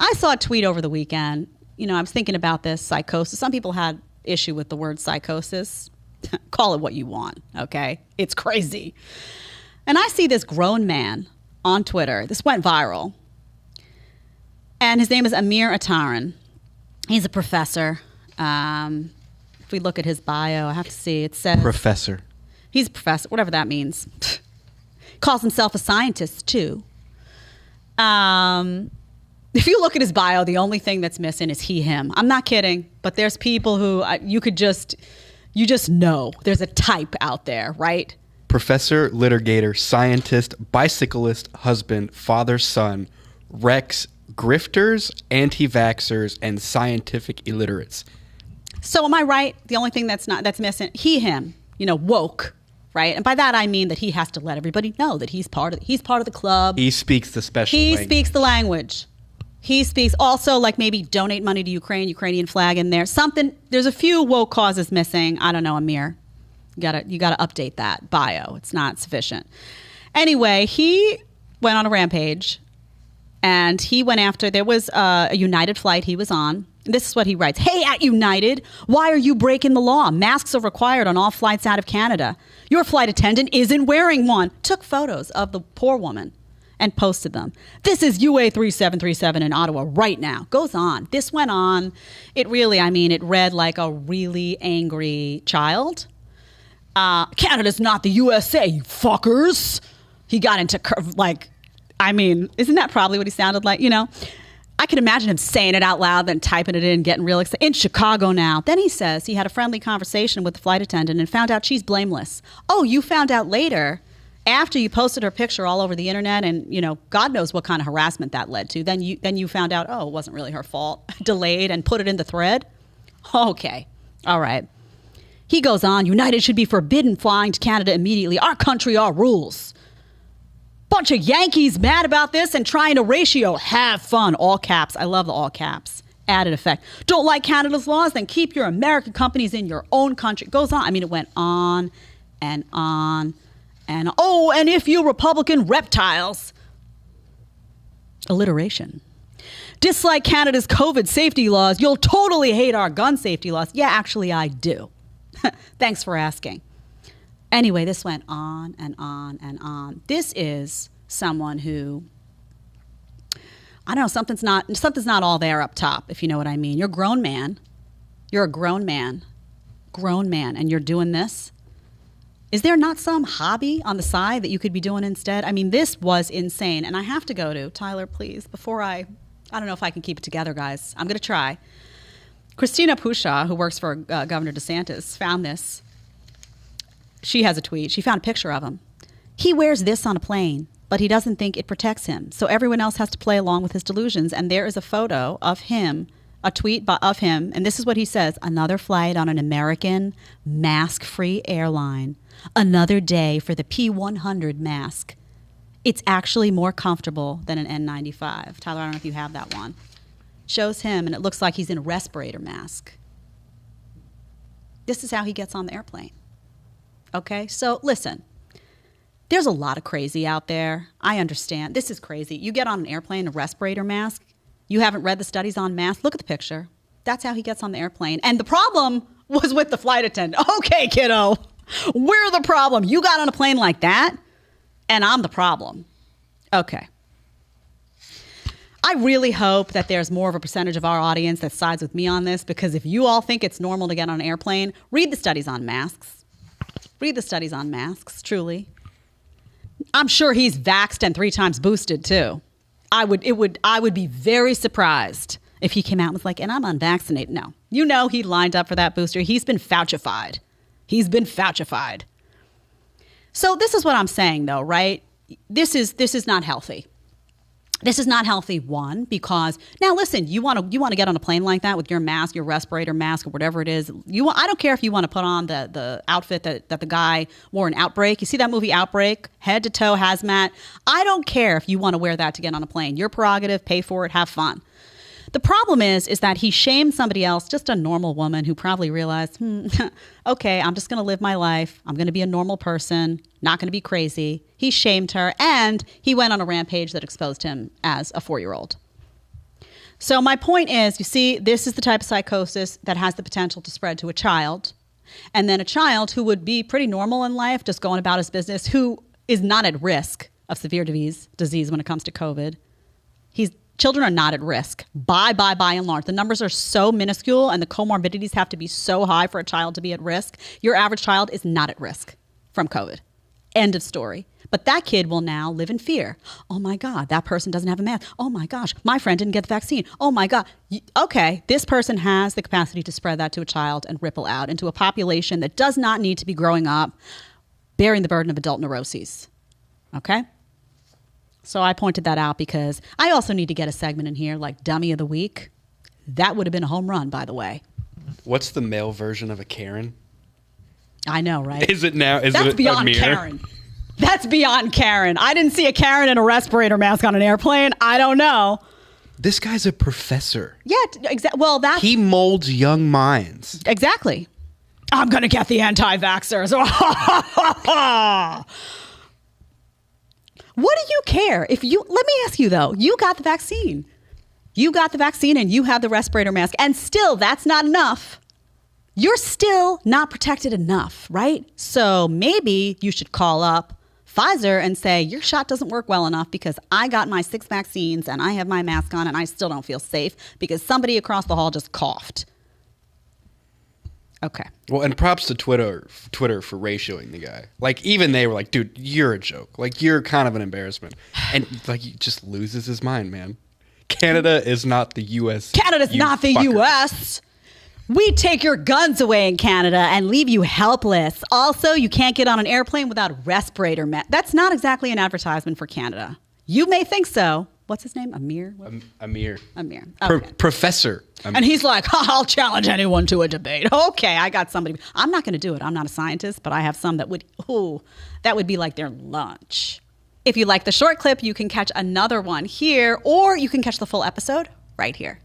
I saw a tweet over the weekend. You know, I was thinking about this psychosis. Some people had issue with the word psychosis. Call it what you want, okay? It's crazy. And I see this grown man on Twitter. This went viral. And his name is Amir Attaran. He's a professor. If we look at his bio, I have to see. It says... Professor. He's a professor, whatever that means. Calls himself a scientist, too. If you look at his bio, the only thing that's missing is he, him. I'm not kidding, but there's people who you just know. There's a type out there, right? Professor, litigator, scientist, bicyclist, husband, father, son, Rex, grifters, anti-vaxxers, and scientific illiterates. So am I right? The only thing that's missing, he, him, woke, right? And by that I mean that he has to let everybody know that he's part of the club. He speaks the special language. He speaks the language. He speaks also, like, maybe donate money to Ukrainian flag in there. Something. There's a few woke causes missing. I don't know, Amir. You gotta update that bio. It's not sufficient. Anyway, he went on a rampage, and he went after. There was a United flight he was on. This is what he writes. Hey, at United, why are you breaking the law? Masks are required on all flights out of Canada. Your flight attendant isn't wearing one. Took photos of the poor woman and posted them. This is UA 3737 in Ottawa right now. Goes on. This went on. It really, it read like a really angry child. Canada's not the USA, you fuckers. He got into, isn't that probably what he sounded like? I can imagine him saying it out loud, then typing it in, getting real excited. In Chicago now. Then he says he had a friendly conversation with the flight attendant and found out she's blameless. Oh, you found out later after you posted her picture all over the internet, and God knows what kind of harassment that led to. Then you found out, oh, it wasn't really her fault. Delayed and put it in the thread. Okay. All right. He goes on, United should be forbidden flying to Canada immediately. Our country, our rules. Bunch of Yankees mad about this and trying to ratio. Have fun. All caps. I love the all caps. Added effect. Don't like Canada's laws? Then keep your American companies in your own country. Goes on. It went on and on. And and if you Republican reptiles. Alliteration. Dislike Canada's COVID safety laws. You'll totally hate our gun safety laws. Yeah, actually, I do. Thanks for asking. Anyway, this went on and on and on. This is someone who, I don't know, something's not all there up top, if you know what I mean. You're a grown man. You're a grown man, and you're doing this. Is there not some hobby on the side that you could be doing instead? This was insane. And I have to go to, Tyler, please, before I don't know if I can keep it together, guys. I'm going to try. Christina Pushaw, who works for Governor DeSantis, found this. She has a tweet. She found a picture of him. He wears this on a plane, but he doesn't think it protects him. So everyone else has to play along with his delusions. And there is a photo of him, a tweet of him. And this is what he says. Another flight on an American mask-free airline. Another day for the P100 mask. It's actually more comfortable than an N95. Tyler, I don't know if you have that one. Shows him, and it looks like he's in a respirator mask. This is how he gets on the airplane. Okay, so listen, there's a lot of crazy out there. I understand. This is crazy. You get on an airplane, a respirator mask. You haven't read the studies on masks. Look at the picture. That's how he gets on the airplane. And the problem was with the flight attendant. Okay, kiddo, we're the problem. You got on a plane like that, and I'm the problem. Okay. I really hope that there's more of a percentage of our audience that sides with me on this, because if you all think it's normal to get on an airplane, read the studies on masks. Read the studies on masks, truly. I'm sure he's vaxxed and 3 times boosted too. I would be very surprised if he came out and was like, and I'm unvaccinated. No. He lined up for that booster. He's been Faucified. So this is what I'm saying though, right? This is not healthy. This is not healthy, one, because now listen, you want to get on a plane like that with your mask, your respirator mask, or whatever it is. I don't care if you want to put on the outfit that the guy wore in Outbreak. You see that movie Outbreak, head to toe hazmat. I don't care if you want to wear that to get on a plane. Your prerogative, pay for it, have fun. The problem is that he shamed somebody else, just a normal woman who probably realized, okay, I'm just going to live my life. I'm going to be a normal person, not going to be crazy. He shamed her, and he went on a rampage that exposed him as a 4-year-old. So my point is, you see, this is the type of psychosis that has the potential to spread to a child. And then a child who would be pretty normal in life, just going about his business, who is not at risk of severe disease when it comes to COVID. Children are not at risk by and large. The numbers are so minuscule and the comorbidities have to be so high for a child to be at risk. Your average child is not at risk from COVID. End of story. But that kid will now live in fear. Oh my God, that person doesn't have a mask. Oh my gosh, my friend didn't get the vaccine. Oh my God. Okay, this person has the capacity to spread that to a child and ripple out into a population that does not need to be growing up bearing the burden of adult neuroses. Okay? So I pointed that out because I also need to get a segment in here like Dummy of the Week. That would have been a home run, by the way. What's the male version of a Karen? I know, right? Is it now? That's beyond Karen. That's beyond Karen. I didn't see a Karen in a respirator mask on an airplane. I don't know. This guy's a professor. Yeah, well, he molds young minds. Exactly. I'm going to get the anti-vaxxers. What do you care? Let me ask you though, you got the vaccine. You got the vaccine and you have the respirator mask and still that's not enough. You're still not protected enough, right? So maybe you should call up Pfizer and say, your shot doesn't work well enough because I got my 6 vaccines and I have my mask on and I still don't feel safe because somebody across the hall just coughed. Okay. Well, and props to Twitter for ratioing the guy. Like, even they were like, dude, you're a joke. Like, you're kind of an embarrassment. And, like, he just loses his mind, man. Canada is not the U.S. Canada's not the U.S. We take your guns away in Canada and leave you helpless. Also, you can't get on an airplane without a respirator mask. That's not exactly an advertisement for Canada. You may think so. What's his name? Amir? Amir. Okay. Professor. Amir. And he's like, I'll challenge anyone to a debate. Okay, I got somebody. I'm not going to do it. I'm not a scientist, but I have some that would be like their lunch. If you like the short clip, you can catch another one here, or you can catch the full episode right here.